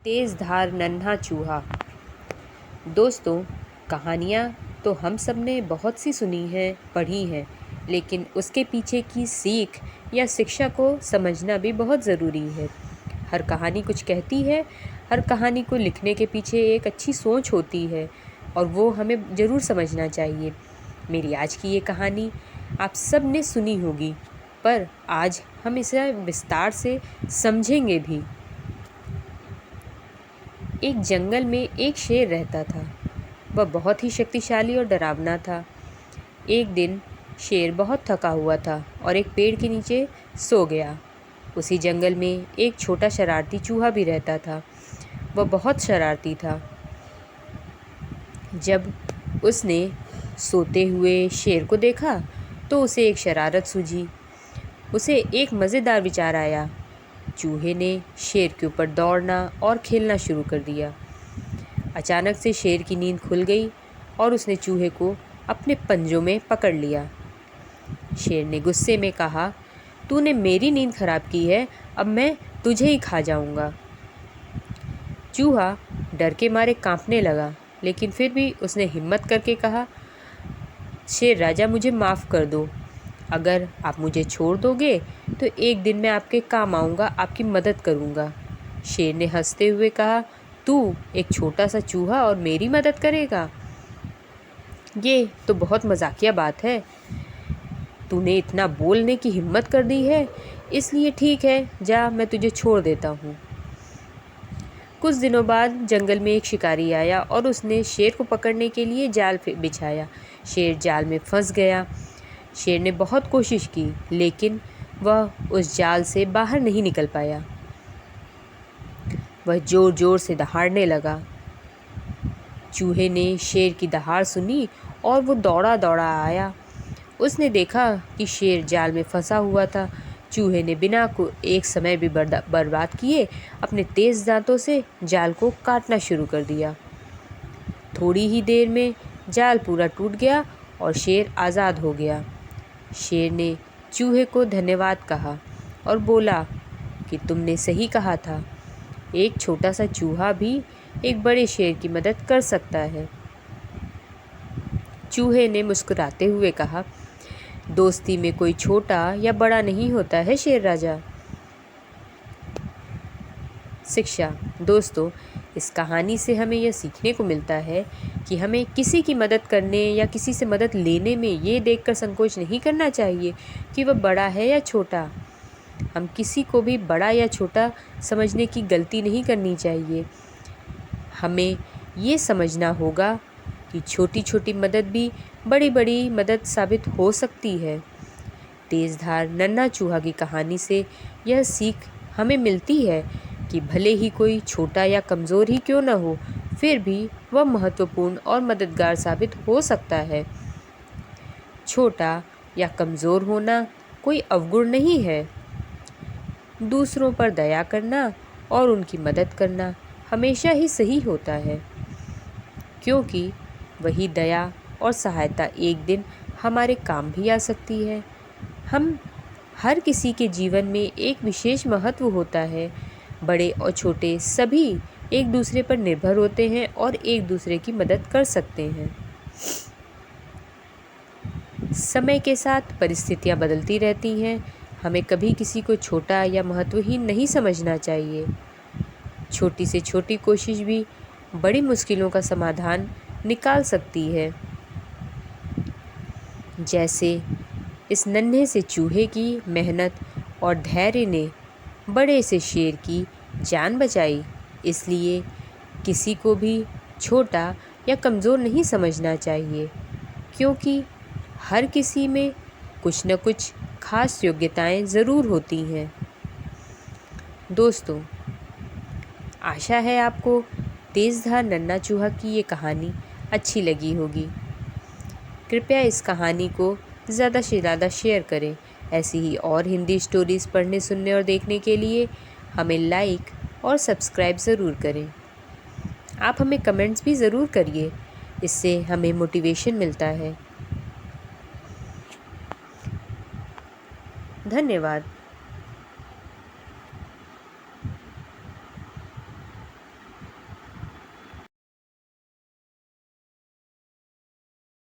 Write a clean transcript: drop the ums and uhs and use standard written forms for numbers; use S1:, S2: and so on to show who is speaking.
S1: तेज़ धार नन्हा चूहा। दोस्तों, कहानियाँ तो हम सब ने बहुत सी सुनी हैं, पढ़ी हैं, लेकिन उसके पीछे की सीख या शिक्षा को समझना भी बहुत ज़रूरी है। हर कहानी कुछ कहती है, हर कहानी को लिखने के पीछे एक अच्छी सोच होती है और वो हमें ज़रूर समझना चाहिए। मेरी आज की ये कहानी आप सब ने सुनी होगी, पर आज हम इसे विस्तार से समझेंगे भी। एक जंगल में एक शेर रहता था। वह बहुत ही शक्तिशाली और डरावना था। एक दिन शेर बहुत थका हुआ था और एक पेड़ के नीचे सो गया। उसी जंगल में एक छोटा शरारती चूहा भी रहता था। वह बहुत शरारती था। जब उसने सोते हुए शेर को देखा तो उसे एक शरारत सूझी। उसे एक मज़ेदार विचार आया। चूहे ने शेर के ऊपर दौड़ना और खेलना शुरू कर दिया। अचानक से शेर की नींद खुल गई और उसने चूहे को अपने पंजों में पकड़ लिया। शेर ने गुस्से में कहा, तूने मेरी नींद खराब की है, अब मैं तुझे ही खा जाऊंगा। चूहा डर के मारे कांपने लगा, लेकिन फिर भी उसने हिम्मत करके कहा, शेर राजा, मुझे माफ़ कर दो। अगर आप मुझे छोड़ दोगे तो एक दिन मैं आपके काम आऊँगा, आपकी मदद करूँगा। शेर ने हंसते हुए कहा, तू एक छोटा सा चूहा और मेरी मदद करेगा? ये तो बहुत मजाकिया बात है। तूने इतना बोलने की हिम्मत कर दी है, इसलिए ठीक है, जा, मैं तुझे छोड़ देता हूँ। कुछ दिनों बाद जंगल में एक शिकारी आया और उसने शेर को पकड़ने के लिए जाल बिछाया। शेर जाल में फंस गया। शेर ने बहुत कोशिश की, लेकिन वह उस जाल से बाहर नहीं निकल पाया। वह ज़ोर ज़ोर से दहाड़ने लगा। चूहे ने शेर की दहाड़ सुनी और वो दौड़ा दौड़ा आया। उसने देखा कि शेर जाल में फंसा हुआ था। चूहे ने बिना को एक समय भी बर्बाद किए अपने तेज़ दांतों से जाल को काटना शुरू कर दिया। थोड़ी ही देर में जाल पूरा टूट गया और शेर आज़ाद हो गया। शेर ने चूहे को धन्यवाद कहा और बोला कि तुमने सही कहा था, एक छोटा सा चूहा भी एक बड़े शेर की मदद कर सकता है। चूहे ने मुस्कुराते हुए कहा, दोस्ती में कोई छोटा या बड़ा नहीं होता है शेर राजा। शिक्षा। दोस्तों, इस कहानी से हमें यह सीखने को मिलता है कि हमें किसी की मदद करने या किसी से मदद लेने में ये देखकर संकोच नहीं करना चाहिए कि वह बड़ा है या छोटा। हम किसी को भी बड़ा या छोटा समझने की गलती नहीं करनी चाहिए। हमें ये समझना होगा कि छोटी छोटी मदद भी बड़ी बड़ी मदद साबित हो सकती है। तेज़धार नन्हा चूहा की कहानी से यह सीख हमें मिलती है कि भले ही कोई छोटा या कमज़ोर ही क्यों न हो, फिर भी वह महत्वपूर्ण और मददगार साबित हो सकता है। छोटा या कमज़ोर होना कोई अवगुण नहीं है। दूसरों पर दया करना और उनकी मदद करना हमेशा ही सही होता है, क्योंकि वही दया और सहायता एक दिन हमारे काम भी आ सकती है। हम हर किसी के जीवन में एक विशेष महत्व होता है। बड़े और छोटे सभी एक दूसरे पर निर्भर होते हैं और एक दूसरे की मदद कर सकते हैं। समय के साथ परिस्थितियां बदलती रहती हैं। हमें कभी किसी को छोटा या महत्वहीन नहीं समझना चाहिए। छोटी से छोटी कोशिश भी बड़ी मुश्किलों का समाधान निकाल सकती है। जैसे इस नन्हे से चूहे की मेहनत और धैर्य ने बड़े से शेर की जान बचाई। इसलिए किसी को भी छोटा या कमज़ोर नहीं समझना चाहिए, क्योंकि हर किसी में कुछ न कुछ खास योग्यताएं ज़रूर होती हैं। दोस्तों, आशा है आपको तेज़धार नन्हा चूहा की ये कहानी अच्छी लगी होगी। कृपया इस कहानी को ज़्यादा से ज़्यादा शेयर करें। ऐसी ही और हिंदी स्टोरीज़ पढ़ने, सुनने और देखने के लिए हमें लाइक और सब्सक्राइब ज़रूर करें। आप हमें कमेंट्स भी ज़रूर करिए, इससे हमें मोटिवेशन मिलता है। धन्यवाद।